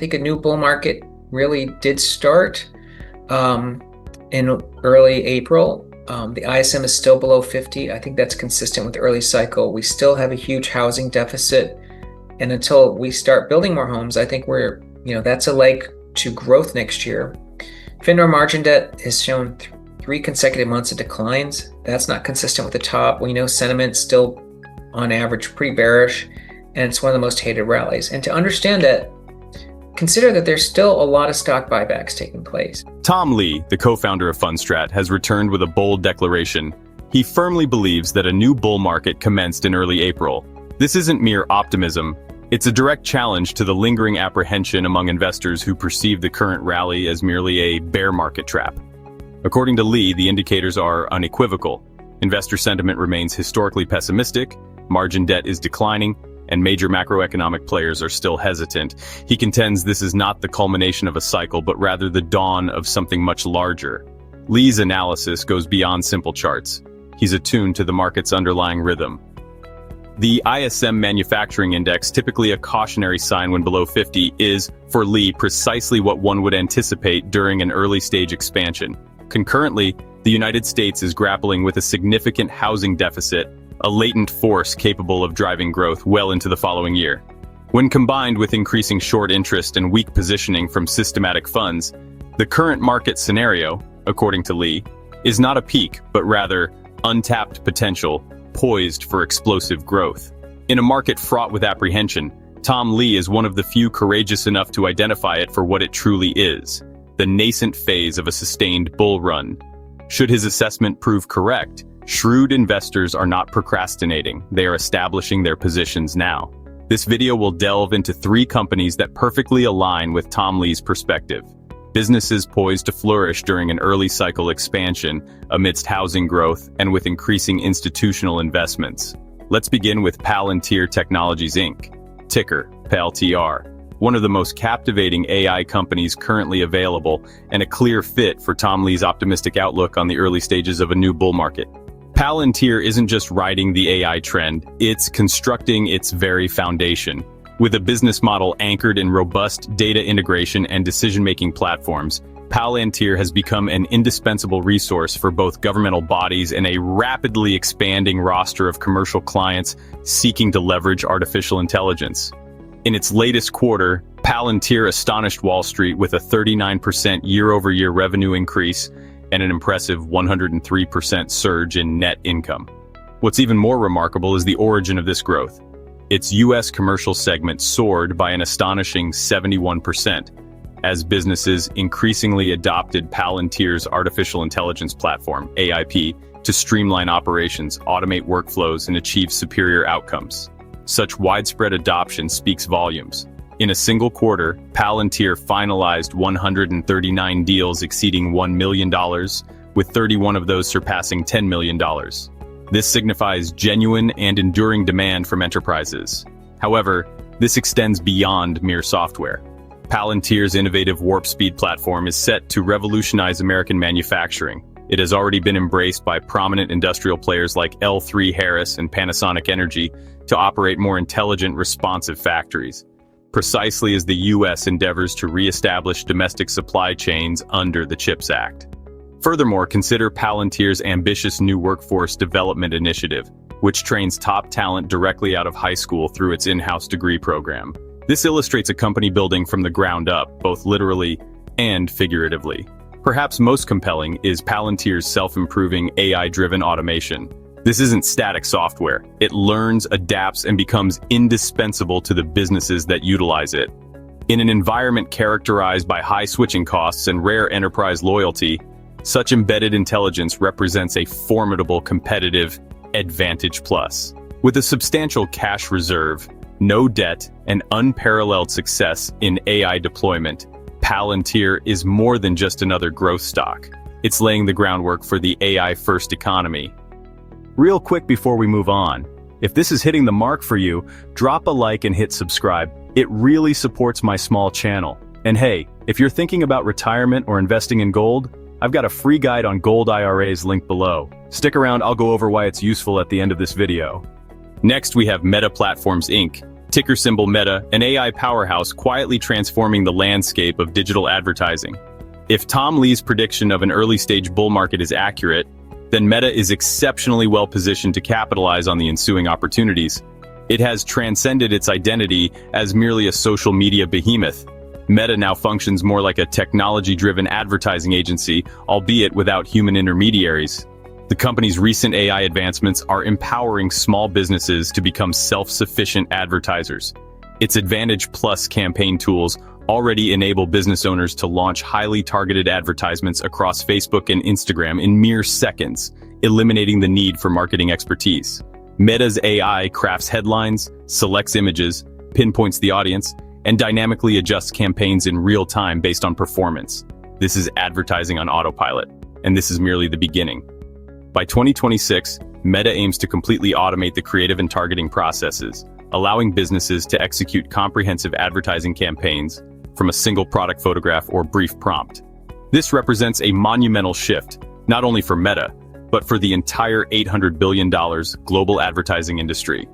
think a new bull market really did start in early April. The ISM is still below 50. I think that's consistent with the early cycle. We still have a huge housing deficit. And until we start building more homes, I think that's a leg to growth next year. FINRA margin debt has shown 3 consecutive months of declines. That's not consistent with the top. We know sentiment's still on average pretty bearish, and it's one of the most hated rallies. And to understand that, consider that there's still a lot of stock buybacks taking place. Tom Lee, the co-founder of Fundstrat, has returned with a bold declaration. He firmly believes that a new bull market commenced in early April. This isn't mere optimism. It's a direct challenge to the lingering apprehension among investors who perceive the current rally as merely a bear market trap. According to Lee, the indicators are unequivocal. Investor sentiment remains historically pessimistic, margin debt is declining, and major macroeconomic players are still hesitant. He contends this is not the culmination of a cycle, but rather the dawn of something much larger. Lee's analysis goes beyond simple charts. He's attuned to the market's underlying rhythm. The ISM Manufacturing Index, typically a cautionary sign when below 50, is, for Lee, precisely what one would anticipate during an early-stage expansion. Concurrently, the United States is grappling with a significant housing deficit, a latent force capable of driving growth well into the following year. When combined with increasing short interest and weak positioning from systematic funds, the current market scenario, according to Lee, is not a peak, but rather untapped potential, poised for explosive growth. In a market fraught with apprehension, Tom Lee is one of the few courageous enough to identify it for what it truly is, the nascent phase of a sustained bull run. Should his assessment prove correct, shrewd investors are not procrastinating, they are establishing their positions now. This video will delve into 3 companies that perfectly align with Tom Lee's perspective. Businesses poised to flourish during an early cycle expansion, amidst housing growth and with increasing institutional investments. Let's begin with Palantir Technologies Inc., ticker PLTR, one of the most captivating AI companies currently available and a clear fit for Tom Lee's optimistic outlook on the early stages of a new bull market. Palantir isn't just riding the AI trend, it's constructing its very foundation. With a business model anchored in robust data integration and decision-making platforms, Palantir has become an indispensable resource for both governmental bodies and a rapidly expanding roster of commercial clients seeking to leverage artificial intelligence. In its latest quarter, Palantir astonished Wall Street with a 39% year-over-year revenue increase and an impressive 103% surge in net income. What's even more remarkable is the origin of this growth. Its U.S. commercial segment soared by an astonishing 71%, as businesses increasingly adopted Palantir's artificial intelligence platform, AIP, to streamline operations, automate workflows, and achieve superior outcomes. Such widespread adoption speaks volumes. In a single quarter, Palantir finalized 139 deals exceeding $1 million, with 31 of those surpassing $10 million. This signifies genuine and enduring demand from enterprises. However, this extends beyond mere software. Palantir's innovative Warp Speed platform is set to revolutionize American manufacturing. It has already been embraced by prominent industrial players like L3Harris and Panasonic Energy to operate more intelligent, responsive factories, precisely as the U.S. endeavors to re-establish domestic supply chains under the CHIPS Act. Furthermore, consider Palantir's ambitious new workforce development initiative, which trains top talent directly out of high school through its in-house degree program. This illustrates a company building from the ground up, both literally and figuratively. Perhaps most compelling is Palantir's self-improving AI-driven automation. This isn't static software. It learns, adapts, and becomes indispensable to the businesses that utilize it. In an environment characterized by high switching costs and rare enterprise loyalty, such embedded intelligence represents a formidable competitive advantage plus. With a substantial cash reserve, no debt, and unparalleled success in AI deployment, Palantir is more than just another growth stock. It's laying the groundwork for the AI-first economy. Real quick before we move on, if this is hitting the mark for you, drop a like and hit subscribe. It really supports my small channel. And hey, if you're thinking about retirement or investing in gold, I've got a free guide on gold IRAs linked below. Stick around, I'll go over why it's useful at the end of this video. Next, we have Meta Platforms Inc., Ticker symbol Meta, an AI powerhouse quietly transforming the landscape of digital advertising. If Tom Lee's prediction of an early-stage bull market is accurate, then Meta is exceptionally well positioned to capitalize on the ensuing opportunities. It has transcended its identity as merely a social media behemoth. Meta now functions more like a technology-driven advertising agency, albeit without human intermediaries. The company's recent AI advancements are empowering small businesses to become self-sufficient advertisers. Its Advantage Plus campaign tools already enable business owners to launch highly targeted advertisements across Facebook and Instagram in mere seconds, eliminating the need for marketing expertise. Meta's AI crafts headlines, selects images, pinpoints the audience, and dynamically adjusts campaigns in real time based on performance. This is advertising on autopilot, and this is merely the beginning. By 2026, Meta aims to completely automate the creative and targeting processes, allowing businesses to execute comprehensive advertising campaigns from a single product photograph or brief prompt. This represents a monumental shift, not only for Meta, but for the entire $800 billion global advertising industry.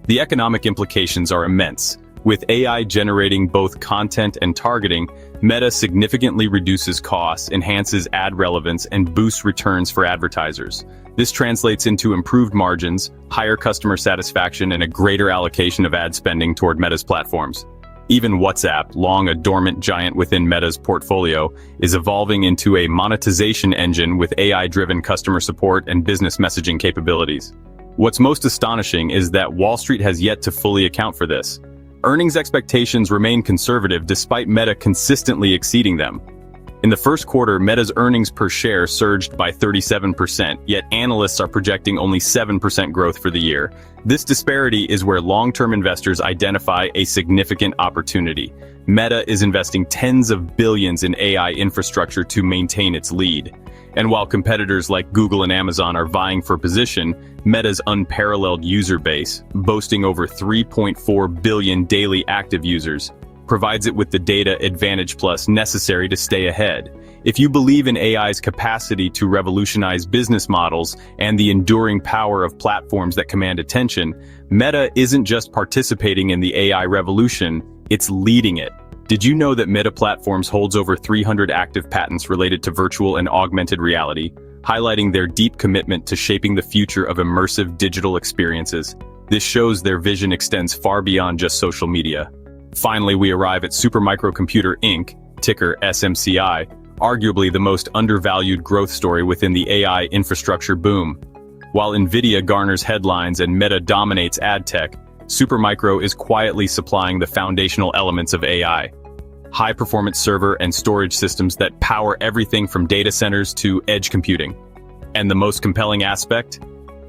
The economic implications are immense. With AI generating both content and targeting, Meta significantly reduces costs, enhances ad relevance, and boosts returns for advertisers. This translates into improved margins, higher customer satisfaction, and a greater allocation of ad spending toward Meta's platforms. Even WhatsApp, long a dormant giant within Meta's portfolio, is evolving into a monetization engine with AI-driven customer support and business messaging capabilities. What's most astonishing is that Wall Street has yet to fully account for this. Earnings expectations remain conservative despite Meta consistently exceeding them. In the first quarter, Meta's earnings per share surged by 37%, yet analysts are projecting only 7% growth for the year. This disparity is where long-term investors identify a significant opportunity. Meta is investing tens of billions in AI infrastructure to maintain its lead. And while competitors like Google and Amazon are vying for position, Meta's unparalleled user base, boasting over 3.4 billion daily active users, provides it with the data Advantage Plus necessary to stay ahead. If you believe in AI's capacity to revolutionize business models and the enduring power of platforms that command attention, Meta isn't just participating in the AI revolution, it's leading it. Did you know that Meta Platforms holds over 300 active patents related to virtual and augmented reality, highlighting their deep commitment to shaping the future of immersive digital experiences? This shows their vision extends far beyond just social media. Finally, we arrive at Supermicro Inc., ticker SMCI, arguably the most undervalued growth story within the AI infrastructure boom. While Nvidia garners headlines and Meta dominates ad tech, Supermicro is quietly supplying the foundational elements of AI. High-performance server and storage systems that power everything from data centers to edge computing. And the most compelling aspect?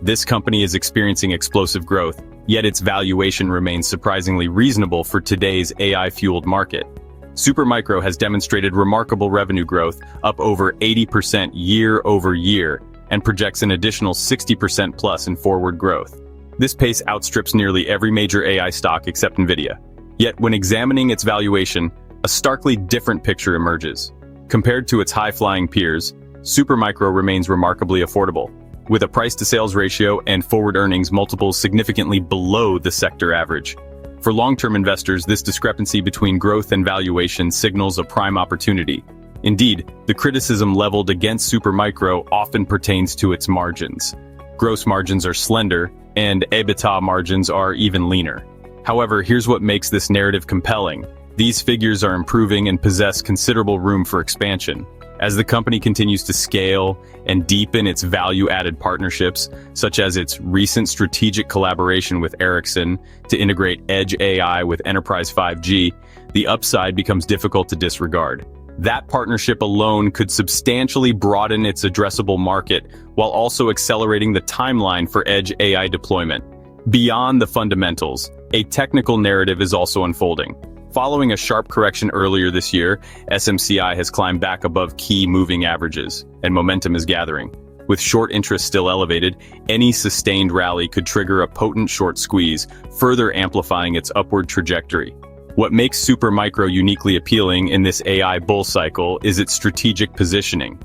This company is experiencing explosive growth, yet its valuation remains surprisingly reasonable for today's AI-fueled market. Supermicro has demonstrated remarkable revenue growth, up over 80% year over year, and projects an additional 60% plus in forward growth. This pace outstrips nearly every major AI stock except Nvidia. Yet when examining its valuation, a starkly different picture emerges. Compared to its high-flying peers, Supermicro remains remarkably affordable, with a price-to-sales ratio and forward earnings multiples significantly below the sector average. For long-term investors, this discrepancy between growth and valuation signals a prime opportunity. Indeed, the criticism leveled against Supermicro often pertains to its margins. Gross margins are slender, and EBITDA margins are even leaner. However, here's what makes this narrative compelling. These figures are improving and possess considerable room for expansion. As the company continues to scale and deepen its value-added partnerships, such as its recent strategic collaboration with Ericsson to integrate Edge AI with Enterprise 5G, the upside becomes difficult to disregard. That partnership alone could substantially broaden its addressable market while also accelerating the timeline for Edge AI deployment. Beyond the fundamentals, a technical narrative is also unfolding. Following a sharp correction earlier this year, SMCI has climbed back above key moving averages, and momentum is gathering. With short interest still elevated, any sustained rally could trigger a potent short squeeze, further amplifying its upward trajectory. What makes Supermicro uniquely appealing in this AI bull cycle is its strategic positioning.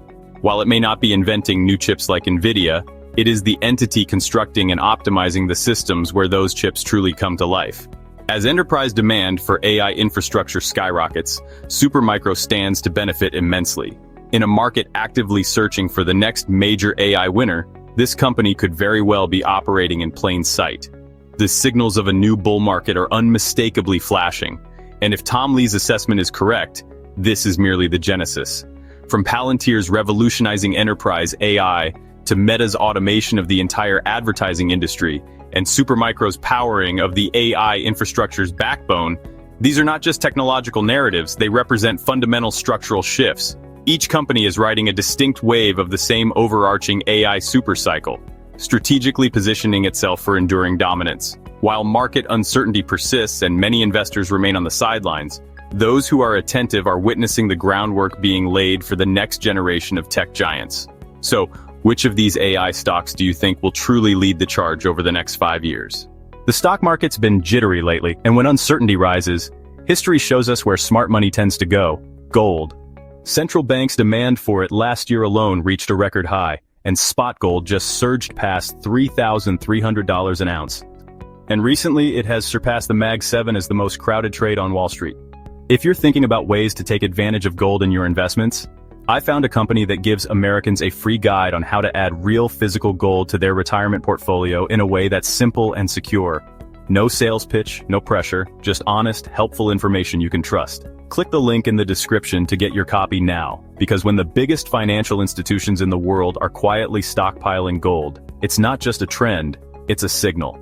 While it may not be inventing new chips like Nvidia, it is the entity constructing and optimizing the systems where those chips truly come to life. As enterprise demand for AI infrastructure skyrockets, Supermicro stands to benefit immensely. In a market actively searching for the next major AI winner, this company could very well be operating in plain sight. The signals of a new bull market are unmistakably flashing, and if Tom Lee's assessment is correct, this is merely the genesis. From Palantir's revolutionizing enterprise AI to Meta's automation of the entire advertising industry, and Supermicro's powering of the AI infrastructure's backbone, these are not just technological narratives, they represent fundamental structural shifts. Each company is riding a distinct wave of the same overarching AI supercycle, strategically positioning itself for enduring dominance. While market uncertainty persists and many investors remain on the sidelines, those who are attentive are witnessing the groundwork being laid for the next generation of tech giants. So, which of these AI stocks do you think will truly lead the charge over the next 5 years? The stock market's been jittery lately, and when uncertainty rises, history shows us where smart money tends to go: gold. Central banks' demand for it last year alone reached a record high, and spot gold just surged past $3,300 an ounce. And recently, it has surpassed the Mag 7 as the most crowded trade on Wall Street. If you're thinking about ways to take advantage of gold in your investments, I found a company that gives Americans a free guide on how to add real physical gold to their retirement portfolio in a way that's simple and secure. No sales pitch, no pressure, just honest, helpful information you can trust. Click the link in the description to get your copy now, because when the biggest financial institutions in the world are quietly stockpiling gold, it's not just a trend, it's a signal.